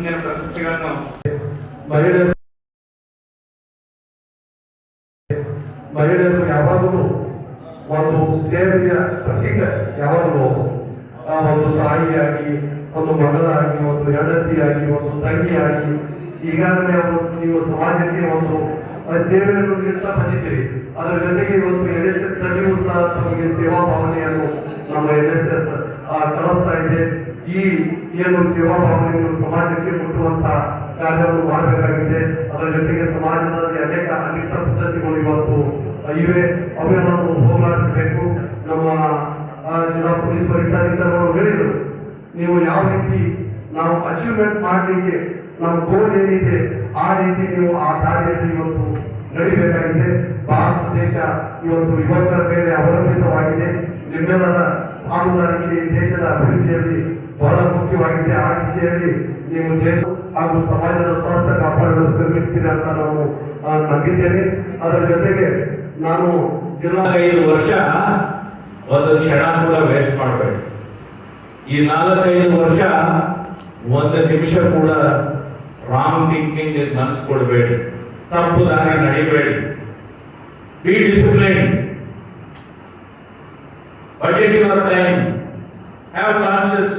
ಮುಂದಿನ ಪ್ರಶಸ್ತಿಗಳನ್ನು ಮಹಿಳೆಯರು ಯಾವಾಗಲೂ ಒಂದು ಸೇವೆಯ ಪ್ರತೀಕ. ಯಾವಾಗಲೂ ಒಂದು ತಾಯಿಯಾಗಿ, ಒಂದು ಮಗಳಾಗಿ, ಒಂದು ಹೆಂಡತಿಯಾಗಿ, ಒಂದು ತಂಗಿಯಾಗಿ ಈಗಾಗಲೇ ನೀವು ಸಮಾಜಕ್ಕೆ ಒಂದು ಸೇವೆಯನ್ನು ನೀಡ್ತಾ ಬಂದಿದ್ದೀರಿ. ಅದರ ಜೊತೆಗೆ ಇವತ್ತು NSS ನಲ್ಲಿಯೂ ಸಹ ತಮಗೆ ಸೇವಾ ಭಾವನೆಯನ್ನು ನಮ್ಮ NSS ಕಲಿಸ್ತಾ ಇದೆ. ಈ ಏನು ಸೇವಾ ಭಾವನೆಯನ್ನು ಸಮಾಜಕ್ಕೆ ಮುಟ್ಟುವಂತ ಕಾರ್ಯವನ್ನು ಮಾಡಬೇಕಾಗಿದೆ. ಅದರ ಜೊತೆಗೆ ಸಮಾಜದಲ್ಲಿ ಅನೇಕ ಅನಿಷ್ಟ ಪದ್ಧತಿಗಳು ಇವತ್ತು ಇವೆ, ಅವೆಲ್ಲವನ್ನು ಹೋಗಲಾಡಿಸಬೇಕು. ನಮ್ಮ ಜಿಲ್ಲಾ ಪೊಲೀಸ್ ವರಿಷ್ಠಾಧಿಕಾರಿಗಳು ಹೇಳಿದರು, ನೀವು ಯಾವ ರೀತಿ ನಾವು ಅಚೀವ್ಮೆಂಟ್ ಮಾಡಲಿಕ್ಕೆ ನಮ್ಮ ಗೋಲ್ ಏನಿದೆ ಆ ರೀತಿ ನೀವು ಆ ದಾರಿಯಲ್ಲಿ ಇವತ್ತು ನಡಿಬೇಕಾಗಿದೆ. ಭಾರತ ದೇಶ ಇವತ್ತು ಯುವಕರ ಮೇಲೆ ಅವಲಂಬಿತವಾಗಿದೆ. ನಿಮ್ಮೆಲ್ಲರ ಪಾಲುದಾರಿಕೆ ದೇಶದ ಅಭಿವೃದ್ಧಿಯಲ್ಲಿ ಬಹಳ ಮುಖ್ಯವಾಗಿದೆ. ಆ ದಿಶೆಯಲ್ಲಿ ನೀವು ದೇಶ ಹಾಗೂ ಸಮಾಜದ ಸ್ವಾಸ್ಥ್ಯ ಕಾಪಾಡಲು ಶ್ರಮಿಸ್ತೀರಿ ಅಂತ ನಾವು ನಂಬಿದ್ದೇನೆ. ಅದರ ಜೊತೆಗೆ ನಾನು ಜಿಲ್ಲಾ 5 ವರ್ಷ ಒಂದು ಕ್ಷಣ ಕೂಡ ವೇಸ್ಟ್ ಮಾಡಬೇಡಿ. ಈ 4-5 ವರ್ಷ ಒಂದು ನಿಮಿಷ ಕೂಡ ರಾಂಗ್ ಥಿಂಕಿಂಗ್ ಮನಸ್ಸು ಕೊಡಬೇಡಿ, ತಪ್ಪು ದಾರಿ ನಡಿಬೇಡಿ. Be discipline, budget your time, have conscious.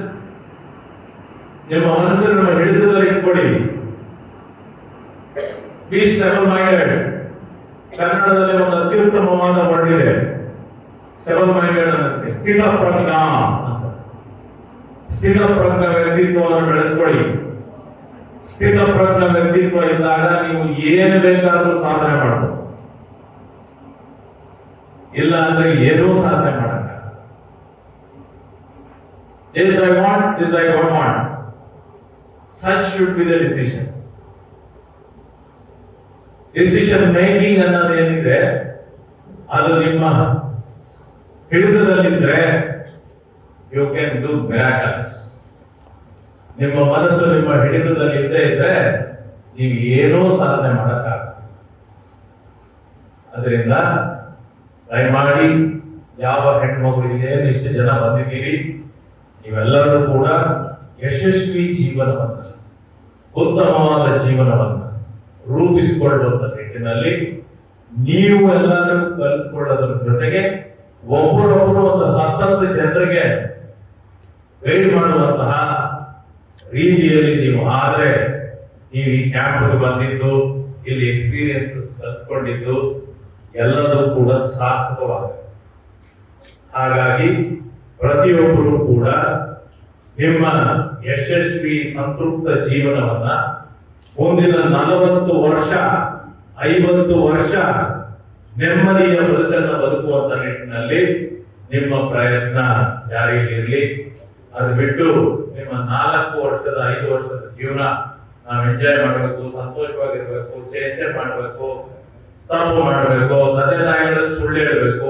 ನಿಮ್ಮ ಮನಸ್ಸನ್ನು ಹಿಡಿತದಲ್ಲಿ ಇಟ್ಕೊಡಿ. Be stable minded. ಕನ್ನಡದಲ್ಲಿ ಒಂದು ಅತ್ಯುತ್ತಮವಾದ ವರ್ಡ್ ಇದೆ, ಸ್ಟೇಬಲ್ ಮೈಂಡೆಡ್ ಅನ್ನೋದಕ್ಕೆ ಸ್ಥಿತ ಪ್ರಜ್ಞ ಅಂತ. ಸ್ಥಿತ ಪ್ರಜ್ಞ ವ್ಯಕ್ತಿತ್ವವನ್ನು ಬೆಳೆಸ್ಕೊಳ್ಳಿ. ಸ್ಥಿತ ಪ್ರಜ್ಞ ವ್ಯಕ್ತಿತ್ವ ಇದ್ದಾಗ ನೀವು ಏನು ಬೇಕಾದ್ರೂ ಸಾಧನೆ ಮಾಡಬಹುದು. ಇಲ್ಲ ಅಂದ್ರೆ ಏನೂ ಸಾಧನೆ ಮಾಡಲ್ಲ. This I want, this I don't want. Such should be the decision. Decision making ಅನ್ನೋದು ಏನಿದೆ ಅದು ನಿಮ್ಮ ಹಿಡಿತದಲ್ಲಿದ್ರೆ ಯು ಕ್ಯಾನ್ ಡೂ ಮಿರಾಕಲ್ಸ್. ನಿಮ್ಮ ಮನಸ್ಸು ನಿಮ್ಮ ಹಿಡಿತದಲ್ಲಿ ಇದ್ದೇ ಇದ್ರೆ ನೀವು ಏನೂ ಸಾಧನೆ ಮಾಡಕ್ಕಾಗಲ್ಲ. ಅದರಿಂದ ದಯಮಾಡಿ ಯಾವ ಹೆಣ್ಮಗು ಏನು ಇಷ್ಟು ಜನ ಬಂದಿದ್ದೀರಿ, ನೀವೆಲ್ಲರೂ ಕೂಡ ಯಶಸ್ವಿ ಜೀವನವನ್ನ, ಉತ್ತಮವಾದ ಜೀವನವನ್ನ ರೂಪಿಸಿಕೊಳ್ಳುವಂತ ನಿಟ್ಟಿನಲ್ಲಿ ನೀವು ಎಲ್ಲರೂ ಕಲಿತುಕೊಳ್ಳೋದ್ರ ಜೊತೆಗೆ ಒಬ್ಬರೊಬ್ಬರು ಒಂದು 10 ಜನರಿಗೆ ಗೈಡ್ ಮಾಡುವಂತಹ ರೀತಿಯಲ್ಲಿ ನೀವು ಆದ್ರೆ ನೀವು ಈ ಕ್ಯಾಂಪ್ಗೆ ಬಂದಿದ್ದು, ಇಲ್ಲಿ ಎಕ್ಸ್ಪೀರಿಯನ್ಸಸ್ ಕಲ್ತ್ಕೊಂಡಿದ್ದು ಎಲ್ಲದೂ ಕೂಡ ಸಾರ್ಥಕವಾಗಿದೆ. ಹಾಗಾಗಿ ಪ್ರತಿಯೊಬ್ಬರು ಕೂಡ ನಿಮ್ಮ ಯಶಸ್ವಿ ಸಂತೃಪ್ತ ಜೀವನವನ್ನ ಮುಂದಿನ 40 ವರ್ಷ 50 ವರ್ಷ ನೆಮ್ಮದಿಯ ಬದುಕನ್ನು ಬದುಕುವಂತ ನಿಟ್ಟಿನಲ್ಲಿ ನಿಮ್ಮ ಪ್ರಯತ್ನ ಜಾರಿಯಲ್ಲಿರಲಿ. ಅದು ಬಿಟ್ಟು ನಿಮ್ಮ 4 ವರ್ಷದ 5 ವರ್ಷದ ಜೀವನ ನಾವು ಎಂಜಾಯ್ ಮಾಡಬೇಕು, ಸಂತೋಷವಾಗಿರ್ಬೇಕು, ಚೇಷ್ಟೆ ಮಾಡಬೇಕು, ತಪ್ಪು ಮಾಡಬೇಕು, ತಂದೆ ತಾಯಿಗಳ ಸುಳ್ಳು ಹೇಳಬೇಕು,